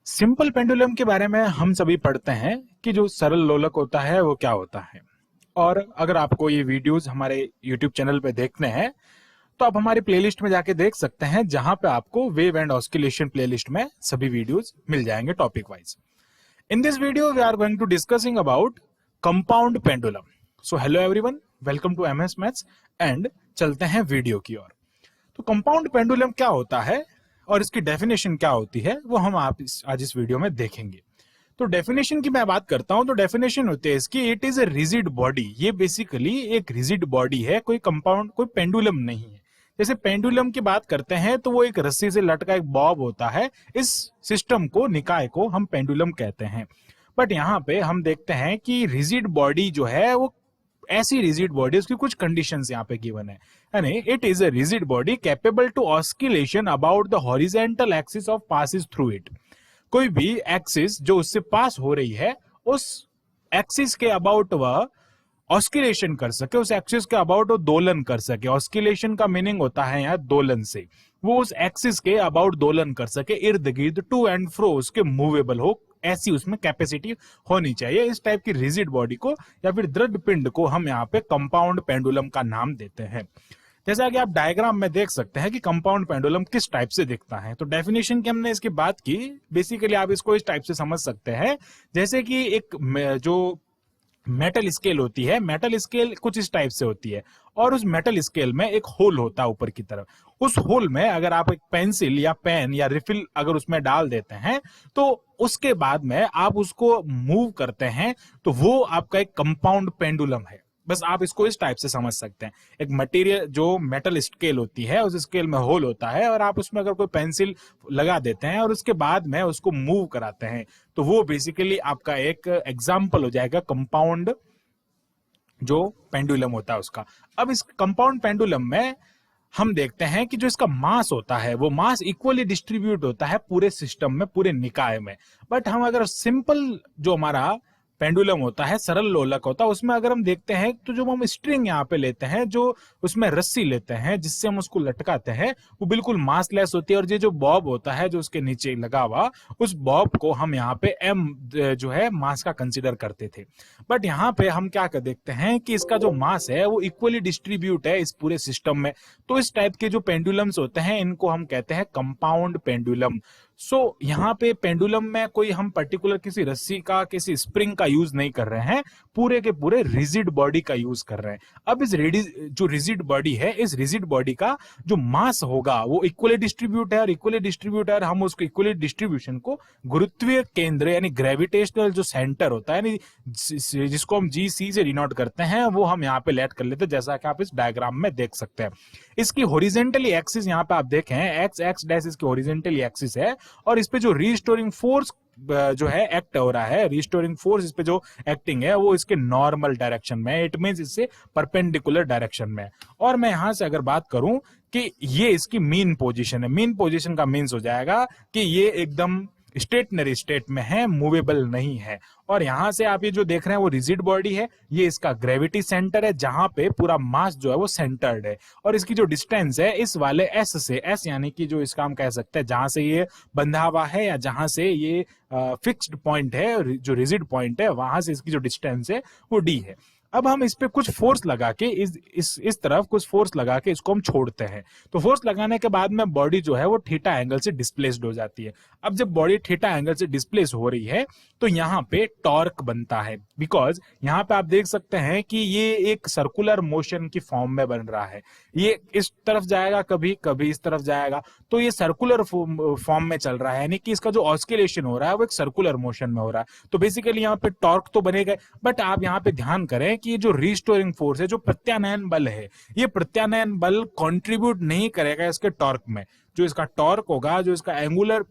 Simple pendulum के बारे में हम सभी पढ़ते हैं कि जो सरल लोलक होता है वो क्या होता है। और अगर आपको ये वीडियोस हमारे YouTube चैनल पे देखने हैं तो आप हमारी प्लेलिस्ट में जाके देख सकते हैं, जहां पे आपको वेव एंड ऑस्किलेशन प्लेलिस्ट में सभी वीडियोस मिल जाएंगे topic wise. In this video we are going to discussing about compound pendulum. So hello everyone, welcome to MS maths and चलते हैं वीडियो की ओर। तो कंपाउंड पेंडुलम क्या होता है और इसकी डेफिनेशन क्या होती है वो हम आज इस वीडियो में देखेंगे। तो डेफिनेशन की मैं बात करता हूं तो डेफिनेशन होती है इसकी, it is a rigid body. ये बेसिकली एक रिजिड बॉडी है, कोई कंपाउंड, कोई पेंडुलम नहीं है। जैसे पेंडुलम की बात करते हैं तो वो एक रस्सी से लटका एक बॉब होता है। इस सिस्टम को, निकाय को हम पेंडुलम कहते हैं। बट यहाँ पे हम देखते हैं कि रिजिड बॉडी जो है वो ऐसी रिजिड बॉडी, उसकी कुछ कंडीशंस यहाँ पे गिवन है। यानी it is a rigid body capable to oscillation about the horizontal axis of passes through it. कोई भी एक्सिस जो उससे पास हो रही है, उस एक्सिस के अबाउट वह ऑस्किलेशन कर सके, उस एक्सिस के अबाउट वो दोलन कर सके। ऑस्किलेशन का मीनिंग होता है यहाँ दोलन से। वो उस एक्सिस के अबाउट दोलन कर सके, इर्द गिर्द, टू एंड फ्रो उसके मूवेबल हो, ऐसी उसमें कैपेसिटी होनी चाहिए। इस टाइप की रिजिड बॉडी को या फिर दृढ़ पिंड को हम यहाँ पे कंपाउंड पेंडुलम का नाम देते हैं। जैसा कि आप डायग्राम में देख सकते हैं कि कंपाउंड पेंडुलम किस टाइप से दिखता है। तो डेफिनेशन की हमने इसकी बात की, बेसिकली आप इसको इस टाइप से समझ सकते हैं जैसे कि एक जो मेटल स्केल होती है, मेटल स्केल कुछ इस टाइप से होती है और उस मेटल स्केल में एक होल होता है ऊपर की तरफ। उस होल में अगर आप एक पेंसिल या पेन या रिफिल अगर उसमें डाल देते हैं तो उसके बाद में आप उसको मूव करते हैं तो वो आपका एक कंपाउंड पेंडुलम है। बस आप इसको इस टाइप से समझ सकते हैं। एक मटेरियल जो मेटल स्केल होती है, उस स्केल में होल होता है और आप उसमें अगर कोई पेंसिल लगा देते हैं और उसके बाद में उसको मूव कराते हैं तो वो बेसिकली आपका एक एग्जाम्पल हो जाएगा कंपाउंड जो पेंडुलम होता है उसका। अब इस कंपाउंड पेंडुलम में हम देखते हैं कि जो इसका मास होता है वो मास इक्वली डिस्ट्रीब्यूट होता है पूरे सिस्टम में, पूरे निकाय में। बट हम अगर सिंपल जो हमारा पेंडुलम होता है, सरल लोलक होता है, उसमें अगर हम देखते हैं तो जो हम स्ट्रिंग यहाँ पे लेते हैं, जो उसमें रस्सी लेते हैं जिससे हम उसको लटकाते हैं, वो बिल्कुल मासलेस होती है। और ये जो बॉब होता है जो उसके नीचे लगा हुआ, उस बॉब को हम यहाँ पे एम जो है मास का कंसिडर करते थे। बट यहाँ पे हम क्या कर देखते हैं कि इसका जो मास है वो इक्वली डिस्ट्रीब्यूट है इस पूरे सिस्टम में। तो इस टाइप के जो पेंडुलम्स होते हैं इनको हम कहते हैं कंपाउंड पेंडुलम। सो यहाँ पे पेंडुलम में कोई हम पर्टिकुलर किसी रस्सी का, किसी स्प्रिंग का यूज नहीं कर रहे हैं, पूरे के पूरे रिजिड बॉडी का यूज कर रहे हैं। अब इस जो रिजिड बॉडी है, इस रिजिड बॉडी का जो मास होगा वो इक्वली डिस्ट्रीब्यूट है, और इक्वली डिस्ट्रीब्यूट है हम उसको इक्वली डिस्ट्रीब्यूशन को गुरुत्वीय केंद्र यानी ग्रेविटेशनल जो सेंटर होता है, जिसको हम GC से डिनोट करते हैं, वो हम यहाँ पे लेट कर लेते हैं, जैसा कि आप इस डायग्राम में देख सकते हैं। इसकी हॉरिजॉन्टली एक्सिस यहाँ पे आप देखें, एक्स एक्स डैश इसकी हॉरिजॉन्टली एक्सिस है, और इस पे जो रीस्टोरिंग फोर्स जो है एक्ट हो रहा है, रीस्टोरिंग फोर्स इस पे जो एक्टिंग है वो इसके नॉर्मल डायरेक्शन में, इट मींस इससे परपेंडिकुलर डायरेक्शन में। और मैं यहां से अगर बात करूं कि ये इसकी मीन पोजीशन है, मीन पोजीशन का मीन्स हो जाएगा कि ये एकदम स्टेटनरी स्टेट में है, मूवेबल नहीं है। और यहां से आप ये जो देख रहे हैं वो रिजिड बॉडी है, ये इसका ग्रेविटी सेंटर है जहां पे पूरा मास जो है वो सेंटर्ड है। और इसकी जो डिस्टेंस है इस वाले एस से, एस यानी कि जो इसका हम कह सकते हैं जहां से ये बंधा हुआ है या जहां से ये फिक्स्ड पॉइंट है, जो रिजिड पॉइंट है, वहां से इसकी जो डिस्टेंस है वो डी है। अब हम इस पे कुछ फोर्स लगा के इस तरफ कुछ फोर्स लगा के इसको हम छोड़ते हैं। तो फोर्स लगाने के बाद में बॉडी जो है वो थीटा एंगल से डिस्प्लेस्ड हो जाती है। अब जब बॉडी थीटा एंगल से डिस्प्लेस हो रही है तो यहाँ पे टॉर्क बनता है, बिकॉज यहाँ पे आप देख सकते हैं कि ये एक सर्कुलर मोशन की फॉर्म में बन रहा है। ये इस तरफ जाएगा, कभी कभी इस तरफ जाएगा, तो ये सर्कुलर फॉर्म में चल रहा है, यानी कि इसका जो ऑस्किलेशन हो रहा है वो एक सर्कुलर मोशन में हो रहा है। तो बेसिकली यहाँ पे टॉर्क तो बनेगा, बट आप यहाँ पे ध्यान करें कि ये जो रिस्टोरिंग फोर्स है, जो प्रत्यानयन बल है, ये प्रत्यानयन बल कंट्रीब्यूट नहीं करेगा इसके टॉर्क में। जो इसका टॉर्क होगा, जो इसका एंगुलर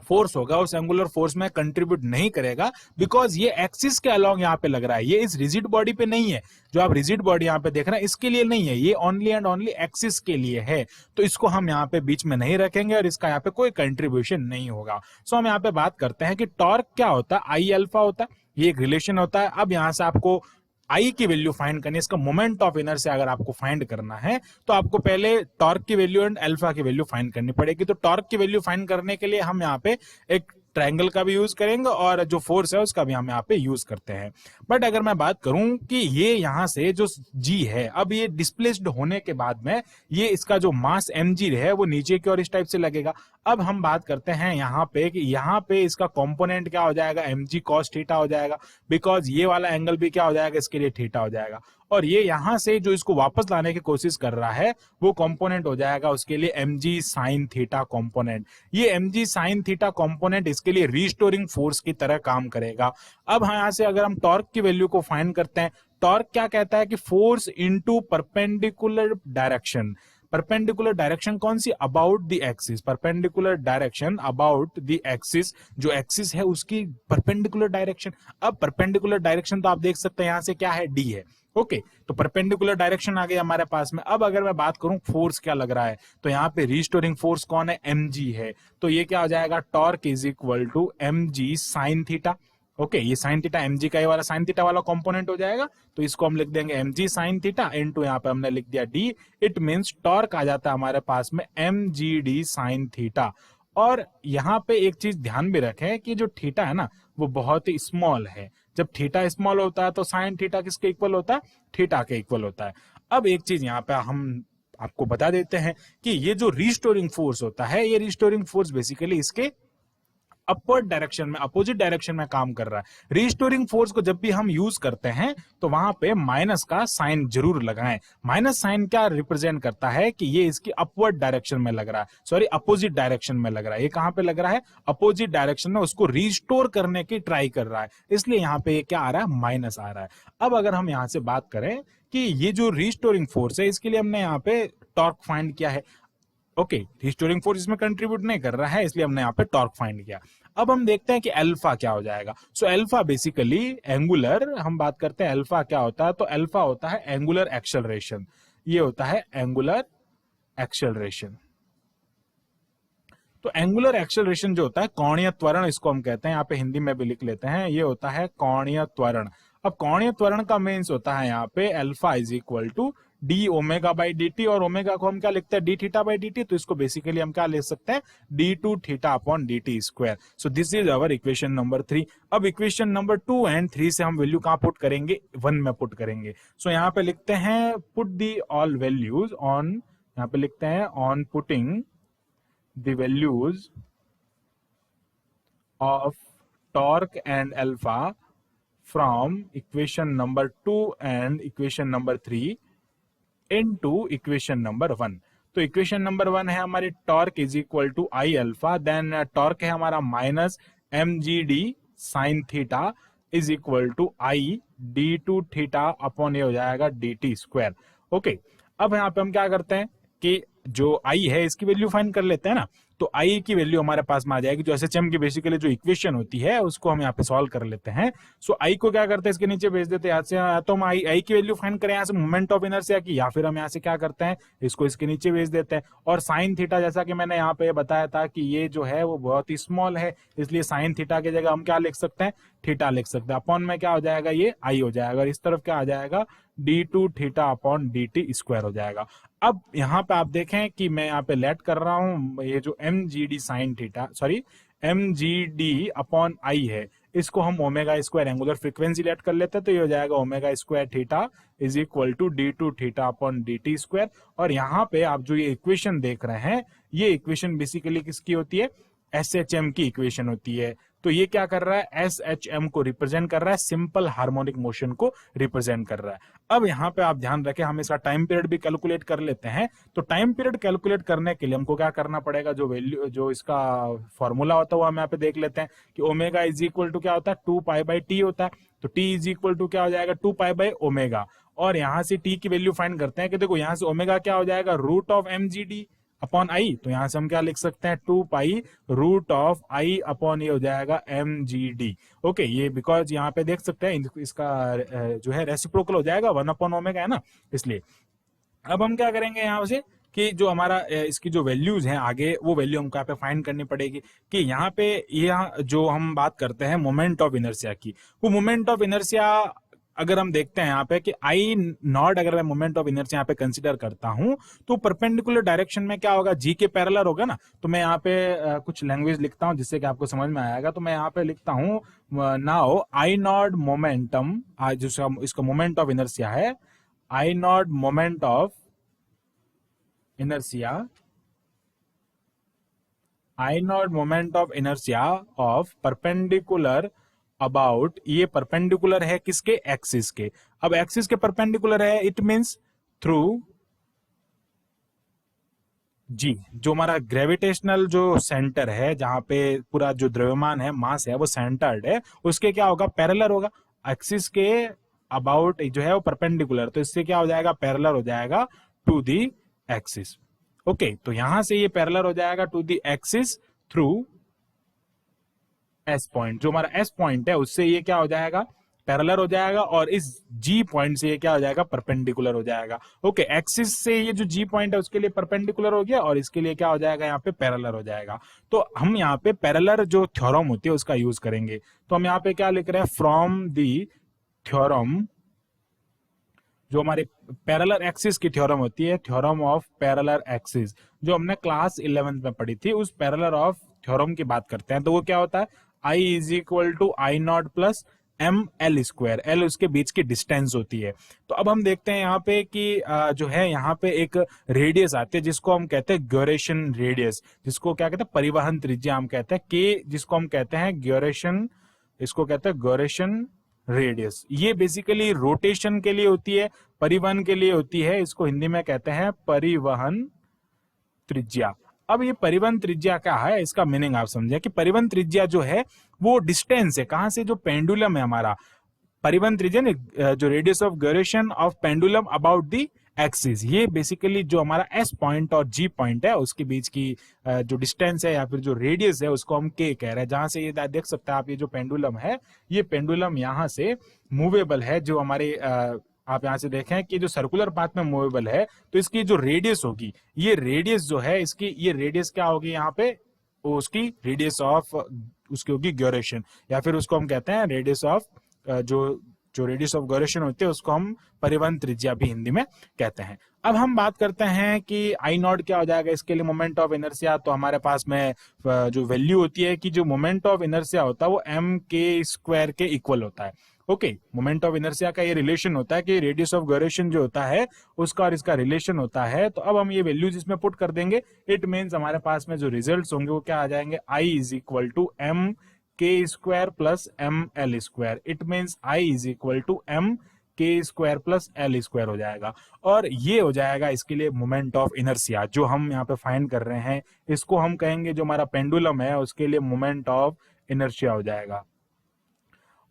फोर्स होगा, उस एंगुलर फोर्स में कंट्रीब्यूट नहीं करेगा, बिकॉज ये एक्सिस के अलोंग यहाँ पे लग रहा है, ये इस रिजिड बॉडी पे नहीं है। जो आप रिजिड बॉडी यहाँ पे देख रहे हैं इसके लिए नहीं है, ये ओनली एंड ओनली एक्सिस के लिए है। तो इसको हम यहाँ पे बीच में नहीं रखेंगे और इसका यहाँ पे कोई कंट्रीब्यूशन नहीं होगा। सो हम यहाँ पे बात करते हैं कि टॉर्क क्या होता है, आई अल्फा होता है, ये एक रिलेशन होता है। अब यहाँ से आपको आई की वैल्यू फाइंड करनी है, इसका मोमेंट ऑफ इनर्शिया अगर आपको फाइंड करना है तो आपको पहले टॉर्क की वैल्यू एंड अल्फा की वैल्यू फाइंड करनी पड़ेगी। तो टॉर्क की वैल्यू फाइंड करने के लिए हम यहाँ पे एक ट्रायंगल का भी यूज करेंगे और जो फोर्स है उसका भी हम यहाँ पे यूज करते हैं। बट अगर मैं बात करूं कि ये यहाँ से जो जी है, अब ये डिस्प्लेस्ड होने के बाद में ये इसका जो मास mg है वो नीचे की ओर इस टाइप से लगेगा। अब हम बात करते हैं यहाँ पे कि यहाँ पे इसका कंपोनेंट क्या हो जाएगा, mg cos थीटा हो जाएगा, बिकॉज ये वाला एंगल भी क्या हो जाएगा, इसके लिए थीटा हो जाएगा। और ये यहां से जो इसको वापस लाने की कोशिश कर रहा है वो कंपोनेंट हो जाएगा उसके लिए mg sin थीटा कंपोनेंट। ये mg sin थीटा कंपोनेंट इसके लिए रिस्टोरिंग फोर्स की तरह काम करेगा। अब यहां से अगर हम टॉर्क की वैल्यू को फाइंड करते हैं, टॉर्क क्या कहता है कि force into perpendicular direction. Perpendicular direction कौन सी, about the axis, perpendicular direction about the axis, जो एक्सिस है उसकी परपेंडिकुलर डायरेक्शन। अब परपेंडिकुलर डायरेक्शन तो आप देख सकते हैं यहां से क्या है, डी है। ओके, तो परपेंडिकुलर डायरेक्शन आ गई हमारे पास में। अब अगर मैं बात करूं फोर्स क्या लग रहा है, तो यहाँ पे रिस्टोरिंग फोर्स कौन है, mg है। तो ये क्या हो जाएगा, torque is equal to mg sin theta. Okay, ये sin थीटा mg का ये वाला sin थीटा वाला कंपोनेंट हो जाएगा, तो इसको हम लिख देंगे mg sin थीटा इनटू यहाँ पे हमने लिख दिया d। इट मींस टॉर्क आ जाता है हमारे पास में mgd sin थीटा। और यहाँ पे एक चीज ध्यान भी रखें कि जो थीटा है ना वो बहुत ही स्मॉल है। जब थीटा स्मॉल होता है तो साइन थीटा किसके इक्वल होता है, थीटा के इक्वल होता है। अब एक चीज यहाँ पे हम आपको बता देते हैं कि ये जो रिस्टोरिंग फोर्स होता है, ये रिस्टोरिंग फोर्स बेसिकली इसके अपवर्ड डायरेक्शन में, अपोजिट डायरेक्शन में काम कर रहा है। रिस्टोरिंग फोर्स को जब भी हम यूज करते हैं तो वहां पे माइनस का साइन जरूर लगाएं। माइनस साइन क्या रिप्रेजेंट करता है कि ये इसकी अपवर्ड डायरेक्शन में लग रहा है, सॉरी अपोजिट डायरेक्शन में लग रहा है। ये कहां पे लग रहा है, अपोजिट डायरेक्शन में, उसको रिस्टोर करने की ट्राई कर रहा है, इसलिए यहाँ पे ये क्या आ रहा है, माइनस आ रहा है। अब अगर हम यहाँ से बात करें कि ये जो रिस्टोरिंग फोर्स है इसके लिए हमने यहाँ पे टॉर्क फाइंड किया है। ओके, रिस्टोरिंग फोर्स इसमें कंट्रीब्यूट नहीं कर रहा है, इसलिए हमने यहाँ पे टॉर्क फाइंड किया। अब हम देखते हैं कि अल्फा क्या हो जाएगा। सो अल्फा बेसिकली एंगुलर, हम बात करते हैं अल्फा क्या होता है, तो अल्फा होता है एंगुलर एक्सेलरेशन। ये होता है एंगुलर एक्सेलरेशन। तो एंगुलर एक्सेलरेशन जो होता है, कोणीय त्वरण इसको हम कहते हैं, यहाँ पे हिंदी में भी लिख लेते हैं, ये होता है कोणीय त्वरण। अब कोणीय त्वरण का मीन्स होता है यहाँ पे alpha is equal to d omega by d t, और ओमेगा को हम क्या लिखते हैं, d theta by d t, तो इसको बेसिकली हम क्या लिख सकते हैं, d two theta upon d t square. So this is our equation number 3। अब इक्वेशन नंबर 2 एंड 3 से हम वैल्यू कहां पुट करेंगे, 1 में पुट करेंगे। सो यहाँ पे लिखते हैं put the all values on, यहाँ पे लिखते हैं on putting the values of torque and alpha from equation number 2 and equation number 3 into equation number 1। तो इक्वेशन नंबर 1 है हमारी torque is equal to I alpha, then torque है हमारा minus mgd sine theta is equal to I d two theta upon ये हो जाएगा D t square. Okay, अब यहाँ पे हम क्या करते हैं कि जो आई है इसकी वैल्यू फाइंड कर लेते हैं ना, तो आई की वैल्यू हमारे पास में आ जाएगी। जो एसएचएम की बेसिकली जो इक्वेशन होती है उसको हम यहाँ पे सॉल्व कर लेते हैं। सो आई को क्या करते हैं, इसके नीचे भेज देते हैं, यहाँ से या तो हम आई की वैल्यू फाइंड करें यहाँ से मोमेंट ऑफ इनर्शिया की, या फिर हम यहाँ से क्या करते हैं, इसको इसके नीचे भेज देते हैं। और साइन थीटा जैसा कि मैंने यहाँ पे बताया था कि ये जो है वो बहुत ही स्मॉल है, इसलिए साइन थीटा की जगह हम क्या लिख सकते हैं, थीटा लिख सकते हैं। अपॉन में क्या हो जाएगा, ये आई हो जाएगा, और इस तरफ क्या आ जाएगा, d two theta upon d t square हो जाएगा। अब यहाँ पे आप देखें कि मैं यहाँ पे लेट कर रहा हूं, ये जो M G D sine theta, sorry M G D upon I है, इसको हम omega square angular frequency let कर लेते हैं, तो ये हो जाएगा omega square theta is equal to d two theta upon d t square. और यहाँ पे आप जो ये इक्वेशन देख रहे हैं, ये इक्वेशन बेसिकली किसकी होती है, एसएचएम की इक्वेशन होती है। तो ये क्या कर रहा है, एसएचएम को रिप्रेजेंट कर रहा है, सिंपल हार्मोनिक मोशन को रिप्रेजेंट कर रहा है। अब यहाँ पे आप ध्यान रखें, हम इसका टाइम पीरियड भी कैलकुलेट कर लेते हैं। तो टाइम पीरियड कैलकुलेट करने के लिए हमको क्या करना पड़ेगा, जो वैल्यू, जो इसका फॉर्मूला होता है वो हम यहाँ पे देख लेते हैं कि ओमेगा इज इक्वल टू क्या होता है, 2 पाई बाई टी होता है। तो टी इज इक्वल टू क्या हो जाएगा, 2 पाई बाई ओमेगा। और यहाँ से टी की वैल्यू फाइंड करते हैं कि देखो यहाँ से ओमेगा क्या हो जाएगा, root of M G D upon I. तो यहां से हम क्या लिख सकते हैं, 2 pi root of I upon ये हो जाएगा एम जी डी। ओके, ये बिकॉज यहाँ पे देख सकते हैं इसका जो है रेसिप्रोकल हो जाएगा, 1 अपॉन ओमेगा है ना, इसलिए। अब हम क्या करेंगे यहाँ से कि जो हमारा इसकी जो वैल्यूज हैं आगे, वो वैल्यू हमको यहाँ पे फाइंड करनी पड़ेगी कि यहाँ पे जो हम बात करते हैं मोमेंट ऑफ इनर्शिया की, वो मोमेंट ऑफ इनर्शिया अगर हम देखते हैं यहाँ पे कि आई नॉट, अगर मैं मोमेंट ऑफ इनर्शिया यहाँ पे कंसीडर करता हूं तो परपेंडिकुलर डायरेक्शन में क्या होगा, जी के पैरेलल होगा ना। तो मैं यहाँ पे कुछ लैंग्वेज लिखता हूं जिससे कि आपको समझ में आएगा। तो मैं यहाँ पे लिखता हूं नाउ आई नॉट मोमेंटम, जो इसका मोमेंट ऑफ इनर्शिया है, I naught moment of inertia, I naught moment of inertia of perpendicular about, ये परपेंडिकुलर है किसके, एक्सिस के। अब एक्सिस के परपेंडिकुलर है, इट मींस थ्रू जी, जो हमारा ग्रेविटेशनल जो सेंटर है, जहां पे पूरा जो द्रव्यमान है, मास है, वो सेंटर्ड है, उसके क्या होगा, पैरेलल होगा एक्सिस के अबाउट जो है वो परपेंडिकुलर, तो इससे क्या हो जाएगा, पैरेलल हो जाएगा टू दी एक्सिस। ओके, तो यहां से ये पैरेलल हो जाएगा to the axis through S point, जो हमारा एस पॉइंट है उससे ये क्या हो जाएगा, पैरेलल हो जाएगा, और इस जी पॉइंट से ये क्या हो जाएगा, परपेंडिकुलर हो जाएगा। ओके, एक्सिस से ये जो जी पॉइंट है उसके लिए परपेंडिकुलर हो गया, और इसके लिए क्या हो जाएगा, यहाँ पे पैरेलल हो जाएगा। तो हम यहाँ पे पैरेलल जो थ्योरम होती है उसका यूज करेंगे। तो हम यहाँ पे क्या लिख रहे हैं, फ्रॉम दी थ्योरम, जो हमारे पैरेलल एक्सिस की थ्योरम होती है, थ्योरम ऑफ पैरेलल एक्सिस, जो हमने क्लास 11th में पढ़ी थी, उस पैरेलल ऑफ थ्योरम की बात करते हैं। तो वो क्या होता है, I is equal to I naught plus M L square, L उसके बीच की डिस्टेंस होती है। तो अब हम देखते हैं यहाँ पे कि जो है यहाँ पे एक रेडियस आती है जिसको हम कहते हैं ग्योरेशन रेडियस, जिसको क्या कहते हैं, परिवहन त्रिज्या हम कहते हैं, के जिसको हम कहते हैं ग्योरेशन, इसको कहते हैं ग्योरेशन रेडियस। ये बेसिकली रोटेशन के लिए होती है, परिवहन के लिए होती है, इसको हिंदी में कहते हैं परिवहन त्रिज्या। अब ये परिवहन त्रिज्या क्या है, इसका मीनिंग आप समझे कि परिवहन त्रिज्या जो है वो डिस्टेंस है, कहां से, जो पेंडुलम है हमारा, परिवहन त्रिज्या जो radius of gyration of pendulum about the axis, ये बेसिकली जो हमारा एस पॉइंट और जी पॉइंट है उसके बीच की जो डिस्टेंस है या फिर जो रेडियस है उसको हम के कह रहे हैं। जहां से ये देख सकते हैं आप, ये जो पेंडुलम है, ये पेंडुलम यहाँ से मूवेबल है, जो हमारे आप यहां से देखें कि जो सर्कुलर पाथ में मूवेबल है, तो इसकी जो रेडियस होगी, ये रेडियस जो है इसकी, ये रेडियस क्या होगी यहाँ पे, उसकी रेडियस ऑफ उसकी होगी ग्योरेशन, या फिर उसको हम कहते हैं रेडियस ऑफ जो रेडियस ऑफ ग्योरेशन होती है उसको हम परिवहन त्रिज्या भी हिंदी में कहते हैं। अब हम बात करते हैं कि आई नॉट क्या हो जाएगा इसके लिए, मोमेंट ऑफ इनर्शिया। तो हमारे पास में जो वैल्यू होती है कि जो मोमेंट ऑफ इनर्शिया होता है वो एम के स्क्वायर के इक्वल होता है। ओके, मोमेंट ऑफ इनर्शिया का ये रिलेशन होता है कि रेडियस ऑफ ग्योरेशन जो होता है उसका और इसका रिलेशन होता है। तो अब हम ये वैल्यूज इसमें पुट कर देंगे, इट मींस हमारे पास में जो रिजल्ट्स होंगे वो क्या आ जाएंगे, I is equal to M K square plus M L square, it means I is equal to M K square plus L square हो जाएगा। और ये हो जाएगा इसके लिए मोमेंट ऑफ इनर्शिया, जो हम यहाँ पे फाइंड कर रहे हैं, इसको हम कहेंगे जो हमारा पेंडुलम है उसके लिए मोमेंट ऑफ इनर्शिया हो जाएगा।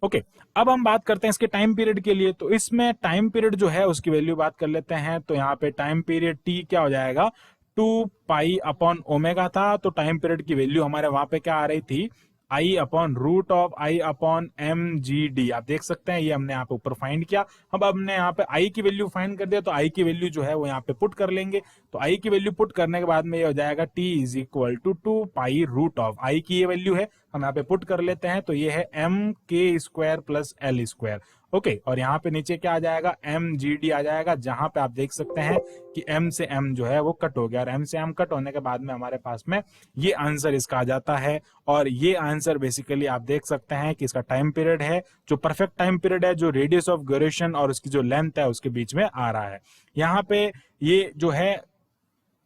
ओके, अब हम बात करते हैं इसके टाइम पीरियड के लिए। तो इसमें टाइम पीरियड जो है उसकी वैल्यू बात कर लेते हैं। तो यहाँ पे टाइम पीरियड टी क्या हो जाएगा, 2 पाई अपॉन ओमेगा था, तो टाइम पीरियड की वैल्यू हमारे वहां पे क्या आ रही थी, I upon root of I upon M G D. आप देख सकते हैं ये हमने यहाँ पे ऊपर फाइंड किया। अब हमने यहाँ पे आई की वैल्यू फाइंड कर दिया, तो आई की वैल्यू जो है वो यहाँ पे पुट कर लेंगे। तो आई की वैल्यू पुट करने के बाद में ये हो जाएगा T is equal to 2 pi root of, I की ये वैल्यू है, हम यहाँ पे पुट कर लेते हैं, तो ये है M K square plus L square. Okay, और यहाँ पे नीचे क्या आ जाएगा, एम जी डी आ जाएगा, जहां पे आप देख सकते हैं कि एम से एम जो है वो कट हो गया, और एम से एम कट होने के बाद में हमारे पास में ये आंसर इसका आ जाता है। और ये आंसर बेसिकली आप देख सकते हैं कि इसका टाइम पीरियड है, जो परफेक्ट टाइम पीरियड है, जो रेडियस ऑफ ग्योरेशन और उसकी जो लेंथ है उसके बीच में आ रहा है। यहाँ पे ये जो है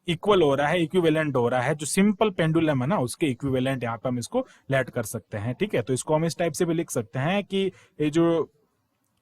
इक्वल हो रहा है, इक्विवेलेंट हो रहा है, जो सिंपल पेंडुलम है ना उसके इक्विवेलेंट यहाँ पे हम इसको लेट कर सकते हैं। ठीक है, तो इसको हम इस टाइप से भी लिख सकते हैं कि ये जो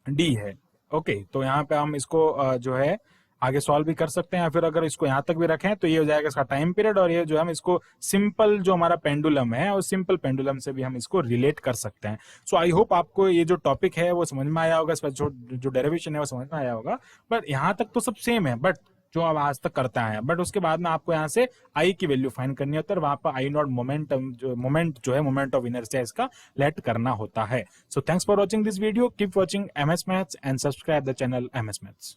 डी है, ओके, तो यहाँ पे हम इसको जो है आगे सॉल्व भी कर सकते हैं, या फिर अगर इसको यहाँ तक भी रखें तो ये हो जाएगा इसका टाइम पीरियड, और ये जो हम इसको सिंपल जो हमारा पेंडुलम है और सिंपल पेंडुलम से भी हम इसको रिलेट कर सकते हैं। सो आई होप आपको ये जो टॉपिक है वो समझ में आया होगा, इसका जो डेरिवेशन है वो समझ में आया होगा। बट यहाँ तक तो सब सेम है, बट जो हम आज तक करते आए हैं, बट उसके बाद में आपको यहाँ से आई की वैल्यू फाइंड करनी होती है, और वहां पर आई नॉट मोमेंट जो है मोमेंट ऑफ इनर्शिया इसका लेट करना होता है। So thanks for watching this video, keep watching MS Maths and subscribe the channel MS Maths।